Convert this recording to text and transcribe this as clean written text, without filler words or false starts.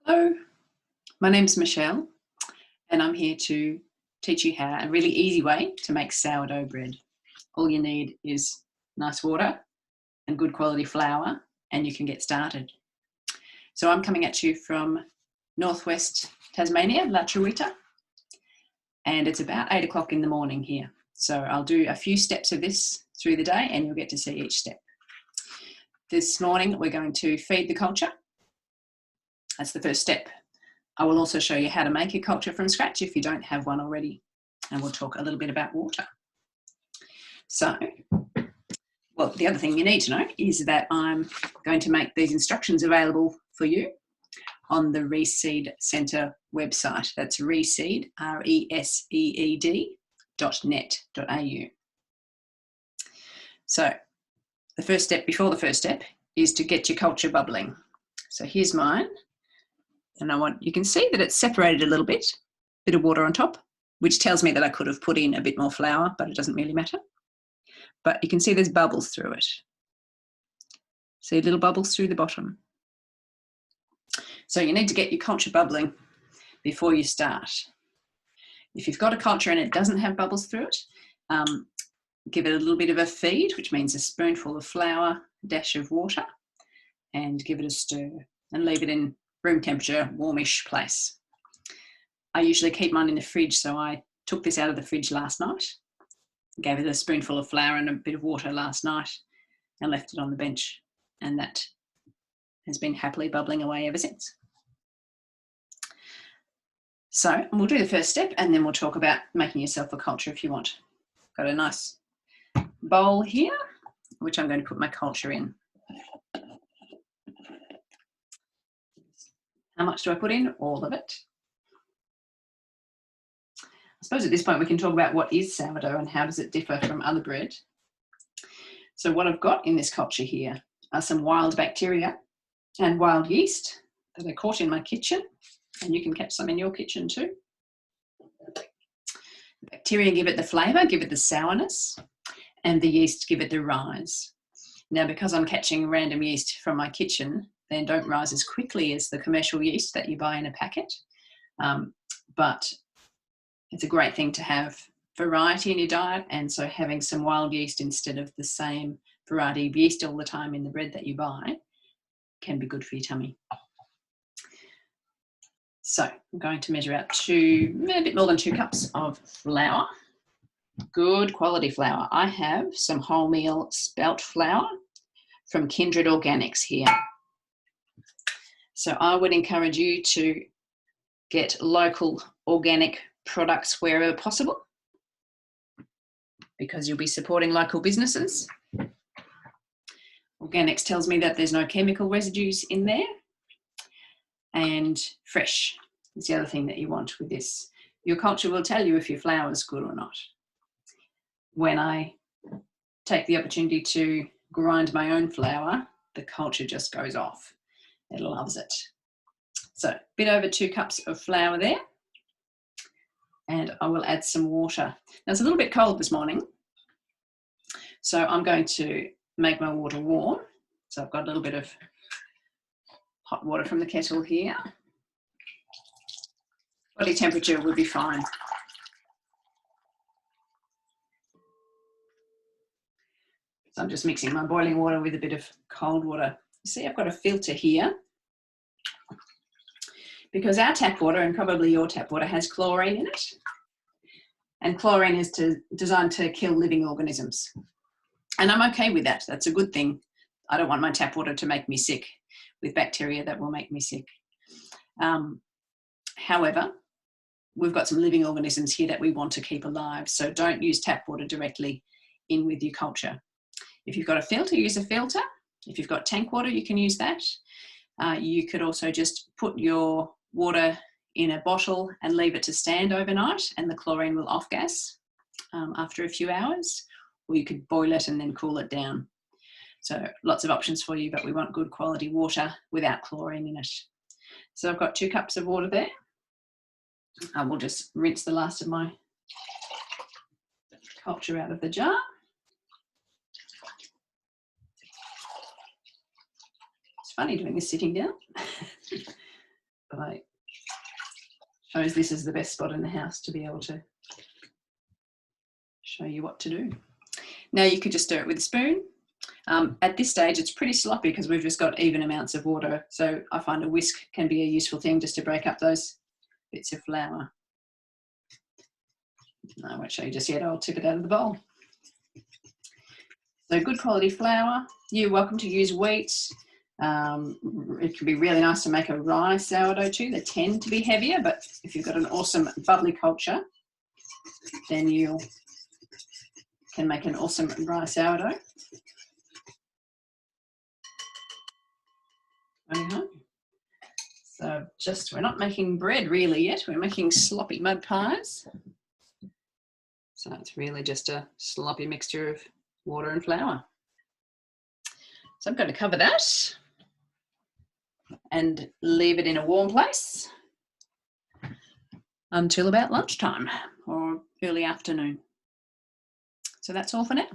Hello, my name's Michelle and I'm here to teach you how a really easy way to make sourdough bread. All you need is nice water and good quality flour and you can get started. So I'm coming at you from northwest Tasmania, La Truita, and it's about 8 o'clock in the morning here. So I'll do a few steps of this through the day and you'll get to see each step. This morning we're going to feed the culture. That's the first step. I will also show you how to make a culture from scratch if you don't have one already. And we'll talk a little bit about water. So, well, the other thing you need to know is that I'm going to make these instructions available for you on the Reseed Centre website. That's reseed, reseed.net.au. So the first step before the first step is to get your culture bubbling. So here's mine. And you can see that it's separated a little bit of water on top, which tells me that I could have put in a bit more flour, but it doesn't really matter. But you can see there's bubbles through it. See little bubbles through the bottom. So you need to get your culture bubbling before you start. If you've got a culture and it doesn't have bubbles through it, give it a little bit of a feed, which means a spoonful of flour, a dash of water, and give it a stir and leave it in room temperature, warmish place. I usually keep mine in the fridge, so I took this out of the fridge last night, gave it a spoonful of flour and a bit of water last night and left it on the bench, and that has been happily bubbling away ever since. So we'll do the first step and then we'll talk about making yourself a culture if you want. Got a nice bowl here, which I'm going to put my culture in. How much do I put in? All of it. I suppose at this point we can talk about what is sourdough and how does it differ from other bread. So what I've got in this culture here are some wild bacteria and wild yeast that I caught in my kitchen, and you can catch some in your kitchen too. The bacteria give it the flavour, give it the sourness, and the yeast give it the rise. Now, because I'm catching random yeast from my kitchen, they don't rise as quickly as the commercial yeast that you buy in a packet. But it's a great thing to have variety in your diet, and so having some wild yeast instead of the same variety of yeast all the time in the bread that you buy can be good for your tummy. So I'm going to measure out a bit more than 2 cups of flour. Good quality flour. I have some wholemeal spelt flour from Kindred Organics here. So I would encourage you to get local organic products wherever possible, because you'll be supporting local businesses. Organics tells me that there's no chemical residues in there, and fresh is the other thing that you want with this. Your culture will tell you if your flour is good or not. When I take the opportunity to grind my own flour, the culture just goes off. It loves it. So a bit over 2 cups of flour there. And I will add some water. Now it's a little bit cold this morning, so I'm going to make my water warm. So I've got a little bit of hot water from the kettle here. Body temperature would be fine. So I'm just mixing my boiling water with a bit of cold water. You see, I've got a filter here, because our tap water, and probably your tap water, has chlorine in it. And chlorine is designed to kill living organisms. And I'm okay with that. That's a good thing. I don't want my tap water to make me sick with bacteria that will make me sick. However, we've got some living organisms here that we want to keep alive. So don't use tap water directly in with your culture. If you've got a filter, use a filter. If you've got tank water, you can use that. You could also just put your water in a bottle and leave it to stand overnight, and the chlorine will off-gas after a few hours, or you could boil it and then cool it down. So lots of options for you, but we want good quality water without chlorine in it. So I've got 2 cups of water there. I will just rinse the last of my culture out of the jar. It's funny doing this sitting down. But I suppose this is the best spot in the house to be able to show you what to do. Now you could just stir it with a spoon. At this stage, it's pretty sloppy because we've just got even amounts of water. So I find a whisk can be a useful thing just to break up those bits of flour. I won't show you just yet. I'll tip it out of the bowl. So good quality flour. You're welcome to use wheat. It can be really nice to make a rye sourdough too. They tend to be heavier, but if you've got an awesome bubbly culture, then you can make an awesome rye sourdough. So we're not making bread really yet. We're making sloppy mud pies. So it's really just a sloppy mixture of water and flour. So I'm going to cover that and leave it in a warm place until about lunchtime or early afternoon. So that's all for now.